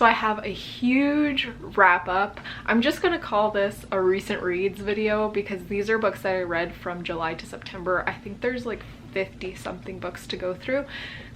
So I have a huge wrap up. I'm just gonna call this a recent reads video because these are books that I read from July to September. I think there's like 50 something books to go through.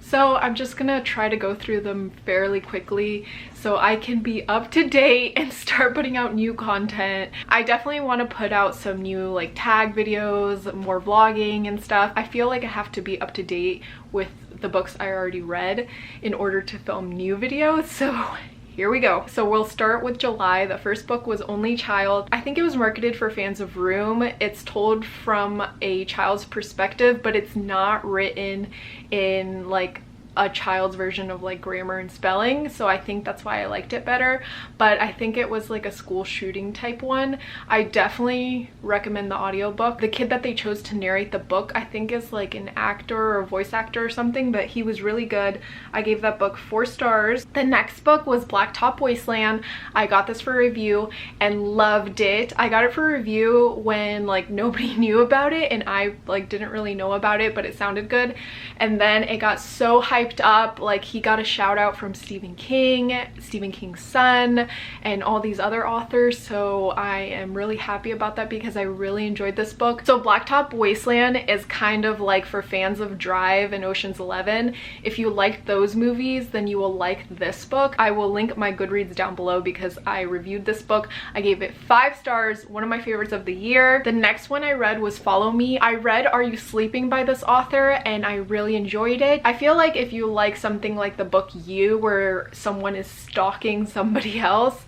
So I'm just gonna try to go through them fairly quickly so I can be up to date and start putting out new content. I definitely want to put out some new like tag videos, more vlogging and stuff. I feel like I have to be up to date with the books I already read in order to film new videos. So here we go. So we'll start with July. The first book was Only Child. I think it was marketed for fans of Room. It's told from a child's perspective, but it's not written in like a child's version of like grammar and spelling, so I think that's why I liked it better. But I think it was like a school shooting type one. I definitely recommend the audiobook. The kid that they chose to narrate the book I think is like an actor or a voice actor or something, but he was really good. I gave that book 4 stars. The next book was Blackbird Wasteland. I got this for review and loved it. I got it for review when like nobody knew about it and I like didn't really know about it, but it sounded good. And then it got so hyped up, like he got a shout out from Stephen King's son, and all these other authors, so I am really happy about that because I really enjoyed this book. So Blackbird Wasteland is kind of like for fans of Drive and Ocean's 11. If you liked those movies, then you will like this book. I will link my Goodreads down below because I reviewed this book. I gave it 5 stars, one of my favorites of the year. The next one I read was Follow Me. I read Are You Sleeping by this author and I really enjoyed it. I feel like if you like something like the book You, where someone is stalking somebody else,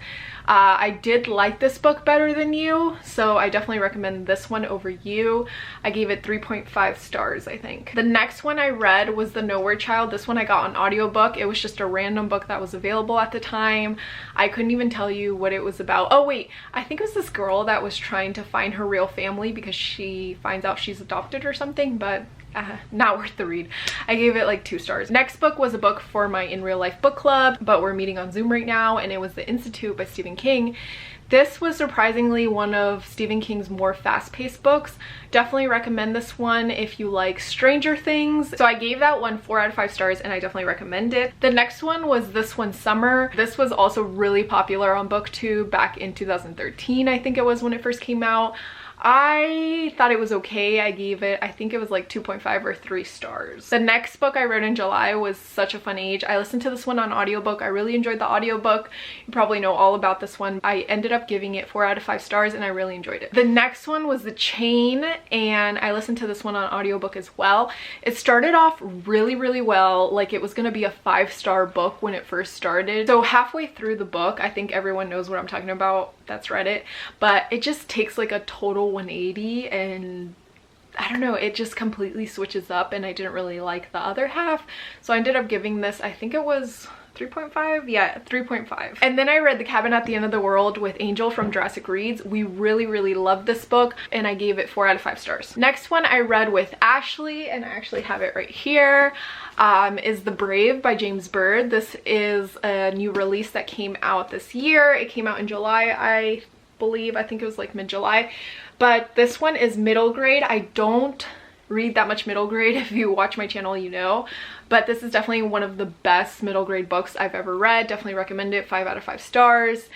I did like this book better than You, so I definitely recommend this one over You. I gave it 3.5 stars, I think. The next one I read was The Nowhere Child. This one I got on audiobook. It was just a random book that was available at the time. I couldn't even tell you what it was about. Oh wait, I think it was this girl that was trying to find her real family because she finds out she's adopted or something, but not worth the read. I gave it like 2 stars. Next book was a book for my in real life book club, but we're meeting on Zoom right now, and it was The Institute by Stephen King. This was surprisingly one of Stephen King's more fast-paced books. Definitely recommend this one if you like Stranger Things. So I gave that one 4 out of 5 stars and I definitely recommend it. The next one was This One Summer. This was also really popular on BookTube back in 2013, I think it was when it first came out. I thought it was okay. I gave it, I think it was like 2.5 or 3 stars. The next book I read in July was Such a Fun Age. I listened to this one on audiobook. I really enjoyed the audiobook. You probably know all about this one. I ended up giving it 4 out of 5 stars and I really enjoyed it. The next one was The Chain, and I listened to this one on audiobook as well. It started off really well, like it was gonna be a 5-star book when it first started. So halfway through the book, I think everyone knows what I'm talking about that's read it, but it just takes like a total 180 and I don't know, it just completely switches up and I didn't really like the other half, so I ended up giving this, I think it was 3.5, yeah, 3.5. And then I read The Cabin at the End of the World with Angel from Jurassic Reads. We really loved this book and I gave it 4 out of 5 stars. Next one I read with Ashley, and I actually have it right here, is The Brave by James Bird. This is a new release that came out this year. It came out in July, I believe. I think it was like mid-July, but this one is middle grade. I don't read that much middle grade. If you watch my channel, you know, but this is definitely one of the best middle grade books I've ever read. Definitely recommend it. 5 out of 5 stars.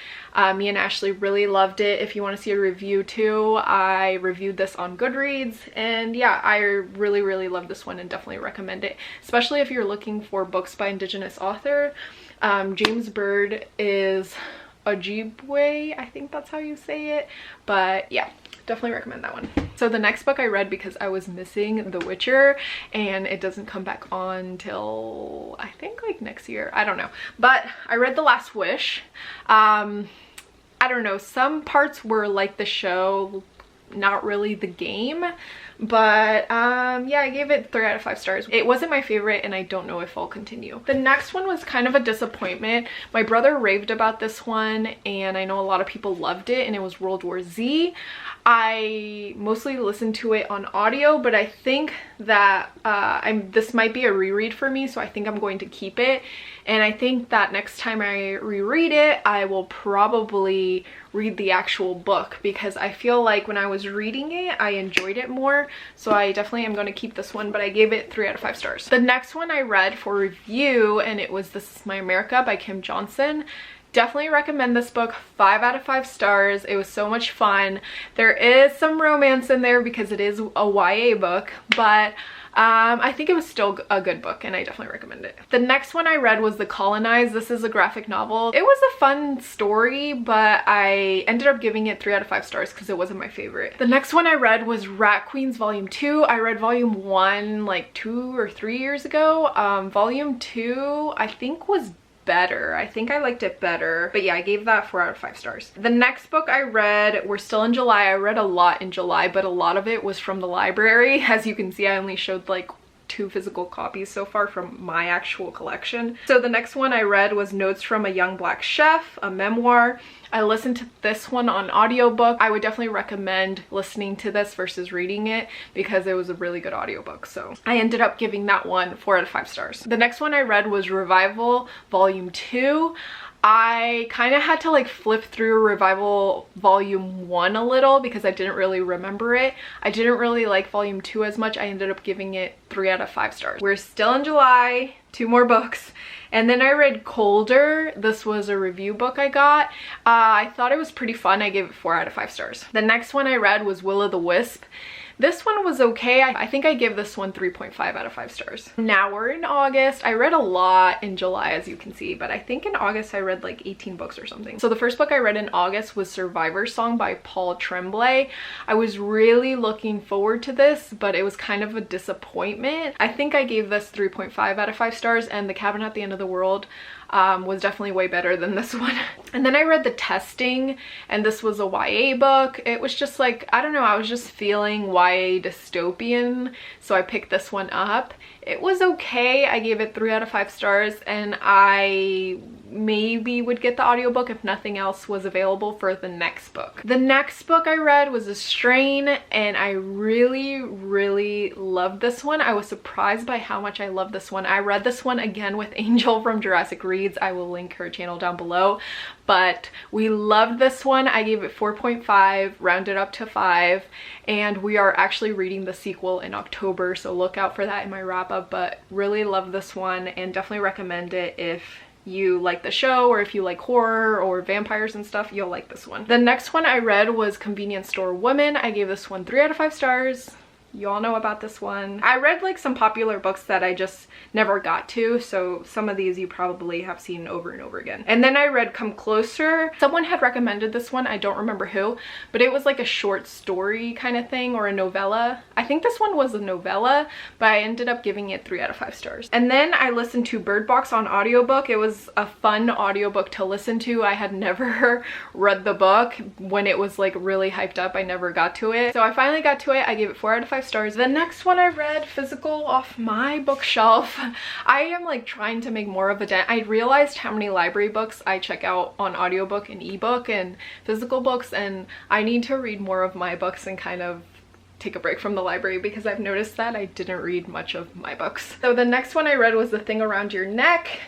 Me and Ashley really loved it. If you want to see a review too, I reviewed this on Goodreads, and yeah, I really love this one and definitely recommend it, especially if you're looking for books by Indigenous author. James Bird is Ojibwe, I think that's how you say it, but yeah, definitely recommend that one. So the next book I read because I was missing The Witcher, and it doesn't come back on till I think like next year, I don't know, but I read The Last Wish. I don't know, some parts were like the show, not really the game, but yeah, I gave it 3 out of 5 stars. It wasn't my favorite and I don't know if I'll continue. The next one was kind of a disappointment. My brother raved about this one and I know a lot of people loved it, and it was World War Z. I mostly listened to it on audio, but I think that this might be a reread for me, so I think I'm going to keep it. And I think that next time I reread it, I will probably read the actual book, because I feel like when I was reading it, I enjoyed it more. so I definitely am going to keep this one, but I gave it 3 out of 5 stars. The next one I read for review, and it was This Is My America by Kim Johnson. Definitely recommend this book. 5 out of 5 stars. It was so much fun. There is some romance in there because it is a YA book, but I think it was still a good book and I definitely recommend it. The next one I read was The Colonized. This is a graphic novel. It was a fun story, but I ended up giving it 3 out of 5 stars because it wasn't my favorite. The next one I read was Rat Queens Volume 2. I read Volume 1 like 2 or 3 years ago. Volume 2 I think was better. I think I liked it better, but yeah, I gave that 4 out of 5 stars. The next book I read, we're still in July. I read a lot in July, but a lot of it was from the library. As you can see, I only showed like 2 physical copies so far from my actual collection. So the next one I read was Notes from a Young Black Chef, a memoir. I listened to this one on audiobook. I would definitely recommend listening to this versus reading it because it was a really good audiobook. So I ended up giving that one 4 out of 5 stars. The next one I read was Revival Volume 2. I kind of had to like flip through Revival Volume 1 a little because I didn't really remember it. I didn't really like Volume 2 as much. I ended up giving it 3 out of 5 stars. We're still in July, 2 more books. And then I read Colder. This was a review book I got. I thought it was pretty fun. I gave it 4 out of 5 stars. The next one I read was Will-O'-the-Wisp. This one was okay. I think I give this one 3.5 out of 5 stars. Now we're in August. I read a lot in July, as you can see, but I think in August I read like 18 books or something. So the first book I read in August was Survivor Song by Paul Tremblay. I was really looking forward to this, but it was kind of a disappointment. I think I gave this 3.5 out of 5 stars, and The Cabin at the End of the World was definitely way better than this one. And then I read The Testing, and this was a YA book. It was just like, I don't know, I was just feeling YA dystopian, so I picked this one up. It was okay. I gave it 3 out of 5 stars, and I maybe would get the audiobook if nothing else was available for the next book. The next book I read was A Strain, and I really loved this one. I was surprised by how much I loved this one. I read this one again with Angel from Jurassic Reads. I will link her channel down below, but we loved this one. I gave it 4.5, rounded up to 5, and we are actually reading the sequel in October, so look out for that in my wrap up. But really love this one and definitely recommend it if you like the show, or if you like horror or vampires and stuff, you'll like this one. The next one I read was Convenience Store Woman. I gave this one 3 out of 5 stars. You all know about this one. I read like some popular books that I just never got to, so some of these you probably have seen over and over again. And then I read Come Closer. Someone had recommended this one, I don't remember who, but it was like a short story kind of thing, or a novella. I think this one was a novella, but I ended up giving it 3 out of 5 stars. And then I listened to Bird Box on audiobook. It was a fun audiobook to listen to. I had never read the book. When it was like really hyped up, I never got to it. So I finally got to it. I gave it 4 out of 5 stars. The next one I read, physical, off my bookshelf. I am like trying to make more of a dent. I realized how many library books I check out on audiobook and ebook and physical books, and I need to read more of my books and kind of take a break from the library because I've noticed that I didn't read much of my books. So the next one I read was The Thing Around Your Neck,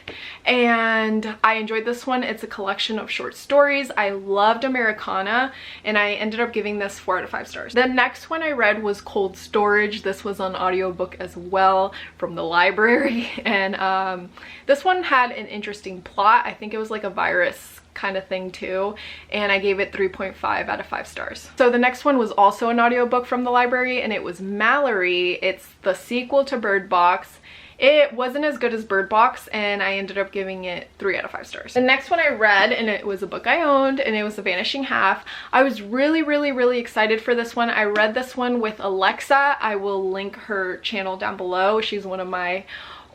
and I enjoyed this one. It's a collection of short stories. I loved Americana, and I ended up giving this 4 out of 5 stars. The next one I read was Cold Storage. This was on audiobook as well from the library, and this one had an interesting plot. I think it was like a virus kind of thing too, and I gave it 3.5 out of 5 stars. So the next one was also an audiobook from the library, and it was Mallory. It's the sequel to Bird Box. It wasn't as good as Bird Box, and I ended up giving it 3 out of 5 stars. The next one I read, and it was a book I owned, and it was The Vanishing Half. I was really excited for this one. I read this one with Alexa. I will link her channel down below. She's one of my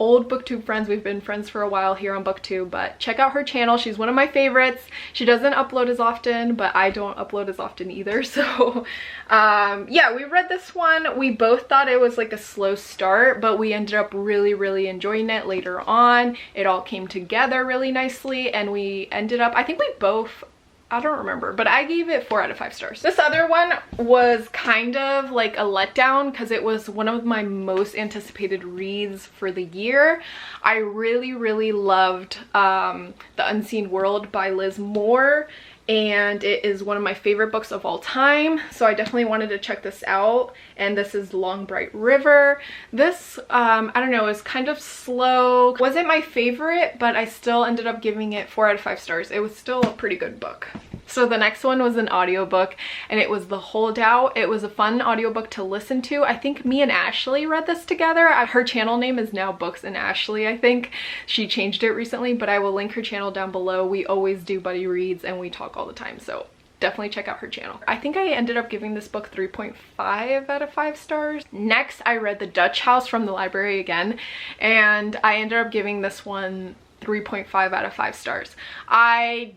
old booktube friends. We've been friends for a while here on booktube, but check out her channel. She's one of my favorites. She doesn't upload as often, but I don't upload as often either. So yeah, we read this one. We both thought it was like a slow start, but we ended up really enjoying it later on. It all came together really nicely, and we ended up, I think we both, I don't remember, but I gave it 4 out of 5 stars. This other one was kind of like a letdown because it was one of my most anticipated reads for the year. I really loved The Unseen World by Liz Moore, and it is one of my favorite books of all time, so I definitely wanted to check this out. And this is Long Bright River. This I don't know, is kind of slow. Wasn't my favorite, but I still ended up giving it 4 out of 5 stars. It was still a pretty good book. So the next one was an audiobook, and it was The Holdout. It was a fun audiobook to listen to. I think me and Ashley read this together. Her channel name is now Books and Ashley, I think. She changed it recently, but I will link her channel down below. We always do buddy reads and we talk all the time, so definitely check out her channel. I think I ended up giving this book 3.5 out of 5 stars. Next, I read The Dutch House from the library again, and I ended up giving this one 3.5 out of 5 stars. I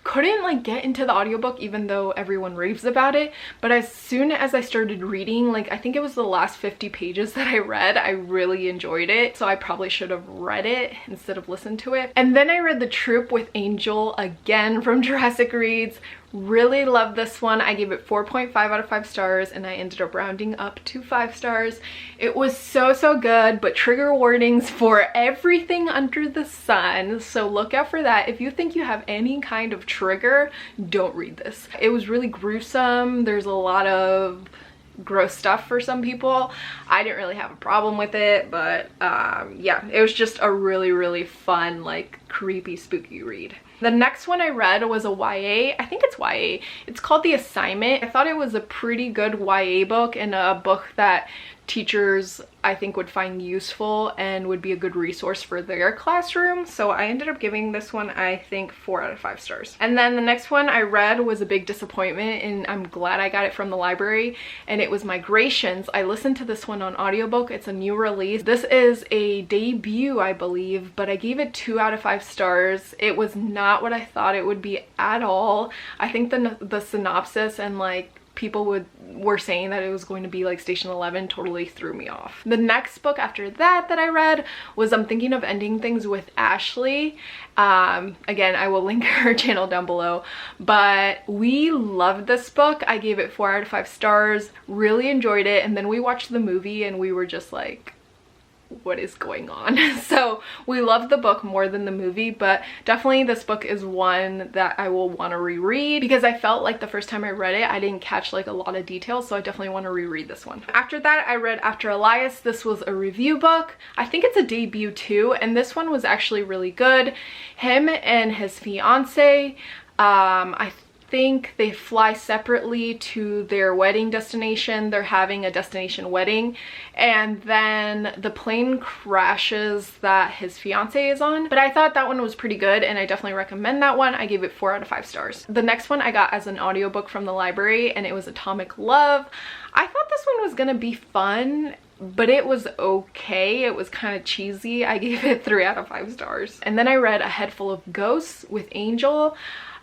couldn't like get into the audiobook even though everyone raves about it, but as soon as I started reading, like I think it was the last 50 pages that I read, I really enjoyed it, so I probably should have read it instead of listened to it. And then I read The Troop with Angel again from Jurassic Reads. Really loved this one. I gave it 4.5 out of 5 stars, and I ended up rounding up to 5 stars. It was so good, but trigger warnings for everything under the sun, so look out for that. If you think you have any kind of trigger, don't read this. It was really gruesome. There's a lot of gross stuff for some people. I didn't really have a problem with it, but yeah, it was just a really fun, like creepy, spooky read. The next one I read was a YA. I think it's YA. It's called The Assignment. I thought it was a pretty good YA book, and a book that teachers I think would find useful and would be a good resource for their classroom. So I ended up giving this one, I think, 4 out of 5 stars. And then the next one I read was a big disappointment, and I'm glad I got it from the library, and it was Migrations. I listened to this one on audiobook. It's a new release. This is a debut, I believe, but I gave it 2 out of 5 stars. It was not what I thought it would be at all. I think the synopsis and like people were saying that it was going to be like Station 11 totally threw me off. The next book after that I read was I'm Thinking of Ending Things with Ashley. Again, I will link her channel down below, but we loved this book. I gave it 4 out of 5 stars, really enjoyed it, and then we watched the movie and we were just like, what is going on? So we loved the book more than the movie, but definitely this book is one that I will want to reread because I felt like the first time I read it I didn't catch like a lot of details, so I definitely want to reread this one. After that I read After Elias. This was a review book. I think it's a debut too, and this one was actually really good. Him and his fiance, I think they fly separately to their wedding destination. They're having a destination wedding, and then the plane crashes that his fiance is on. But I thought that one was pretty good, and I definitely recommend that one. I gave it 4 out of 5 stars. The next one I got as an audiobook from the library, and it was Atomic Love. I thought this one was gonna be fun, but it was okay. It was kind of cheesy. I gave it 3 out of 5 stars. And then I read A Head Full of Ghosts with Angel.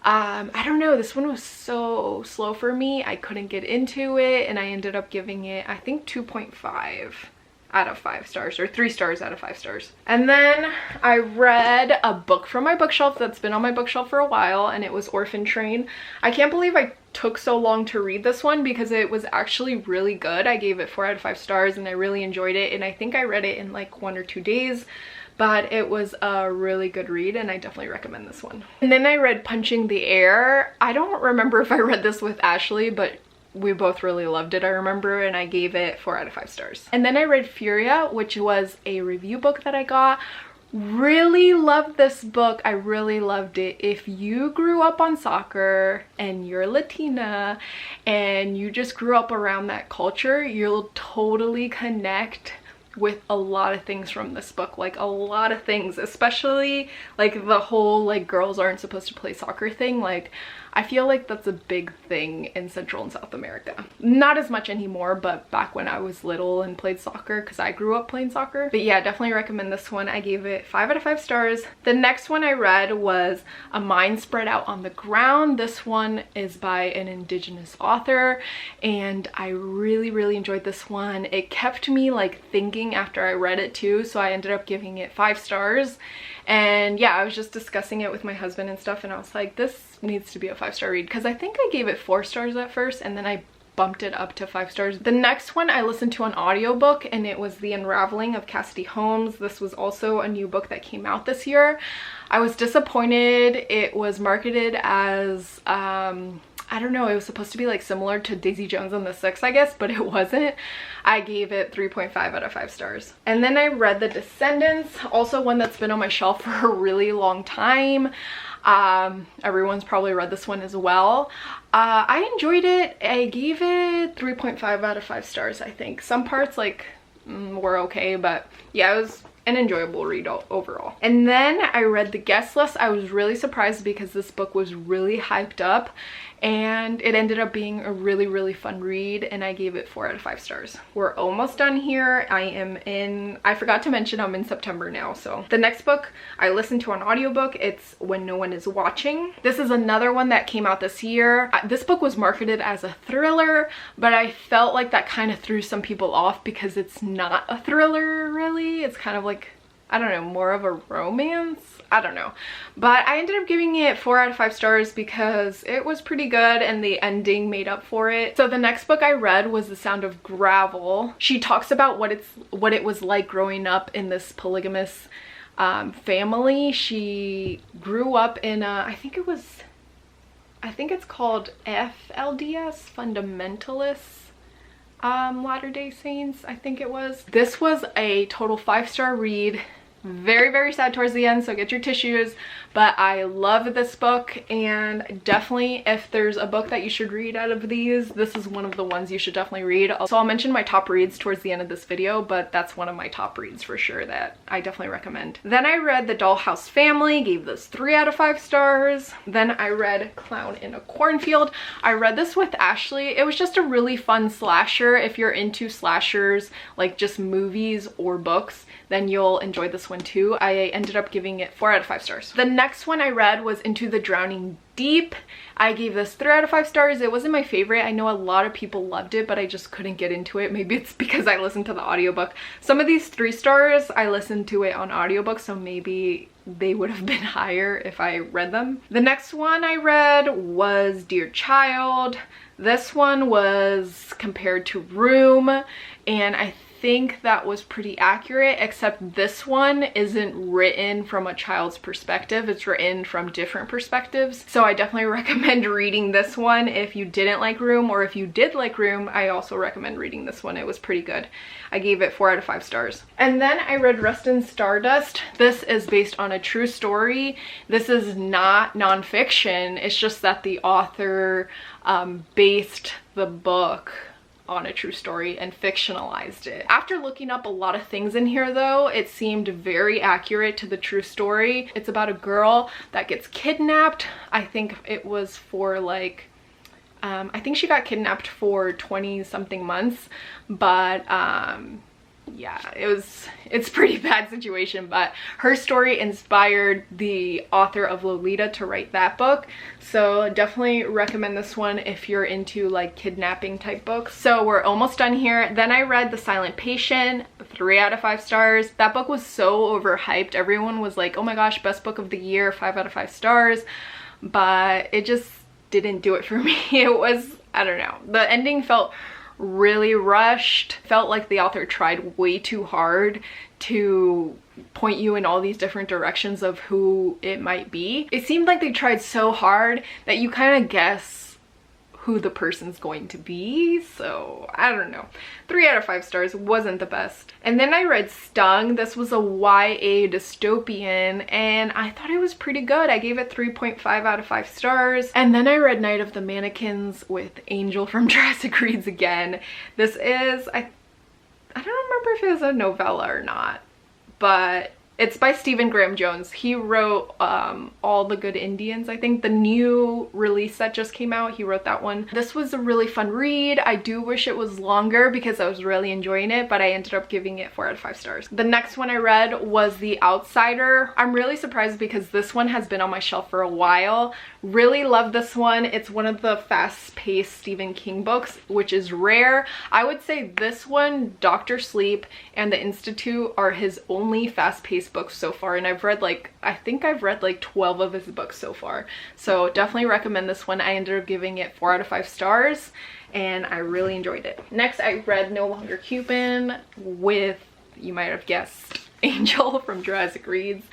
I don't know, this one was so slow for me. I couldn't get into it, and I ended up giving it, I think, 2.5 out of 5 stars, or 3 stars out of 5 stars. And then I read a book from my bookshelf that's been on my bookshelf for a while, and it was Orphan Train. I can't believe I took so long to read this one because it was actually really good. I gave it 4 out of 5 stars, and I really enjoyed it, and I think I read it in like 1 or 2 days. But it was a really good read, and I definitely recommend this one. And then I read Punching the Air. I don't remember if I read this with Ashley, but we both really loved it, I remember, and I gave it 4 out of 5 stars. And then I read Furia, which was a review book that I got. Really loved this book. I really loved it. If you grew up on soccer and you're Latina and you just grew up around that culture, you'll totally connect with a lot of things from this book, like a lot of things, especially like the whole like girls aren't supposed to play soccer thing. Like I feel like that's a big thing in Central and South America. Not as much anymore, but back when I was little and played soccer, because I grew up playing soccer. But yeah, definitely recommend this one. I gave it 5 out of 5 stars. The next one I read was A Mind Spread Out on the Ground. This one is by an Indigenous author, and I really enjoyed this one. It kept me like thinking after I read it too, so I ended up giving it 5 stars. And yeah, I was just discussing it with my husband and stuff, and I was like, this needs to be a 5-star read, because I think I gave it 4 stars at first, and then I bumped it up to 5 stars. The next one I listened to an audiobook, and it was The Unraveling of Cassidy Holmes. This was also a new book that came out this year. I was disappointed. It was marketed as I don't know, it was supposed to be like similar to Daisy Jones and the Six, I guess, but it wasn't. I gave it 3.5 out of 5 stars. And then I read The Descendants, also one that's been on my shelf for a really long time. Everyone's probably read this one as well. I enjoyed it. I gave it 3.5 out of 5 stars, I think. Some parts like were okay, but yeah, it was an enjoyable read overall. And then I read The Guest List. I was really surprised because this book was really hyped up, and it ended up being a really fun read, and I gave it 4 out of 5 stars. We're almost done here. I forgot to mention I'm in September now. So the next book I listened to on audiobook, it's When No One Is Watching. This is another one that came out this year. This book was marketed as a thriller, but I felt like that kind of threw some people off because it's not a thriller really. It's kind of like, I don't know, more of a romance? I don't know. But I ended up giving it 4 out of 5 stars because it was pretty good and the ending made up for it. So the next book I read was The Sound of Gravel. She talks about what it was like growing up in this polygamous family. She grew up in a, I think it's called FLDS, Fundamentalists. Latter-day Saints, I think it was. This was a total 5-star read. Very sad towards the end, so get your tissues. But I love this book, and definitely if there's a book that you should read out of these, this is one of the ones you should definitely read. So I'll mention my top reads towards the end of this video, but that's one of my top reads for sure that I definitely recommend. Then I read The Dollhouse Family, gave this 3 out of 5 stars. Then I read Clown in a Cornfield. I read this with Ashley. It was just a really fun slasher. If you're into slashers, like just movies or books, then you'll enjoy this one too. I ended up giving it 4 out of 5 stars. The next one I read was Into the Drowning Deep. I gave this 3 out of 5 stars. It wasn't my favorite. I know a lot of people loved it, but I just couldn't get into it. Maybe it's because I listened to the audiobook. Some of these 3 stars, I listened to it on audiobook, so maybe they would have been higher if I read them. The next one I read was Dear Child. This one was compared to Room, and I think that was pretty accurate, except this one isn't written from a child's perspective. It's written from different perspectives. So I definitely recommend reading this one if you didn't like Room, or if you did like Room, I also recommend reading this one. It was pretty good. I gave it 4 out of 5 stars. And then I read Rust in Stardust. This is based on a true story. This is not nonfiction. It's just that the author based the book on a true story and fictionalized it. After looking up a lot of things in here though, it seemed very accurate to the true story. It's about a girl that gets kidnapped. I think it was for like, I think she got kidnapped for 20 something months, but yeah, it's a pretty bad situation, but her story inspired the author of Lolita to write that book. So definitely recommend this one if you're into like kidnapping type books. So we're almost done here. Then I read The Silent Patient, 3 out of 5 stars. That book was so overhyped. Everyone was like, oh my gosh, best book of the year, 5 out of 5 stars. But it just didn't do it for me. It was, I don't know. The ending felt really rushed. Felt like the author tried way too hard to point you in all these different directions of who it might be. It seemed like they tried so hard that you kind of guess who the person's going to be. So I don't know. 3 out of 5 stars wasn't the best. And then I read Stung. This was a YA dystopian and I thought it was pretty good. I gave it 3.5 out of 5 stars. And then I read Night of the Mannequins with Angel from Jurassic Reads again. This is, I don't remember if it was a novella or not, but it's by Stephen Graham Jones. He wrote All the Good Indians, I think. The new release that just came out, he wrote that one. This was a really fun read. I do wish it was longer because I was really enjoying it, but I ended up giving it 4 out of 5 stars. The next one I read was The Outsider. I'm really surprised because this one has been on my shelf for a while. Really love this one. It's one of the fast-paced Stephen King books, which is rare. I would say this one, Dr. Sleep, and The Institute are his only fast-paced Mary's books so far, and I've read like, I think I've read like 12 of his books so far. So definitely recommend this one. I ended up giving it 4 out of 5 stars and I really enjoyed it. Next, I read No Longer Cuban with, you might have guessed, Angel from Jurassic Reads.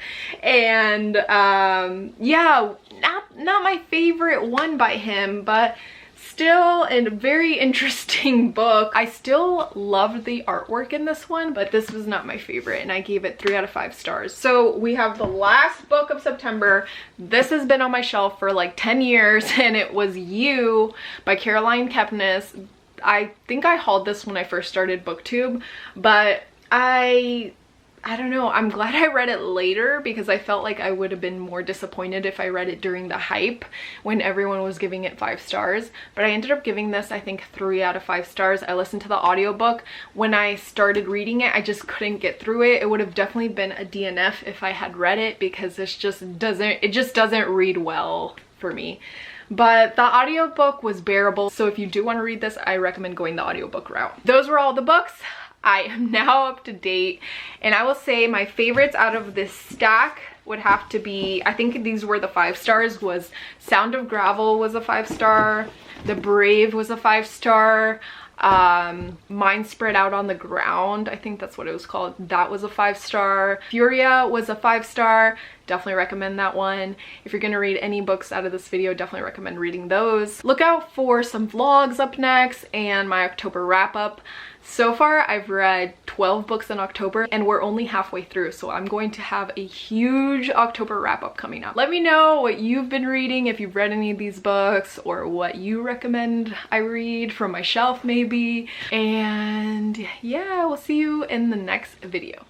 And yeah, not my favorite one by him, but still a very interesting book. I still loved the artwork in this one, but this was not my favorite, and I gave it 3 out of 5 stars. So we have the last book of September. This has been on my shelf for like 10 years, and it was You by Caroline Kepnes. I think I hauled this when I first started BookTube, but I don't know, I'm glad I read it later because I felt like I would have been more disappointed if I read it during the hype when everyone was giving it 5 stars. But I ended up giving this, I think, 3 out of 5 stars. I listened to the audiobook. When I started reading it, I just couldn't get through it. It would have definitely been a DNF if I had read it because it just doesn't read well for me. But the audiobook was bearable, so if you do want to read this, I recommend going the audiobook route. Those were all the books. I am now up to date, and I will say my favorites out of this stack would have to be, I think these were the 5 stars, was Sound of Gravel was a 5 star, The Brave was a 5 star, Mine Spread Out on the Ground, I think that's what it was called, that was a 5 star, Furia was a 5 star, definitely recommend that one. If you're gonna read any books out of this video, definitely recommend reading those. Look out for some vlogs up next and my October wrap up. So far, I've read 12 books in October and we're only halfway through, so I'm going to have a huge October wrap-up coming up. Let me know what you've been reading, if you've read any of these books, or what you recommend I read from my shelf maybe. And yeah, we'll see you in the next video.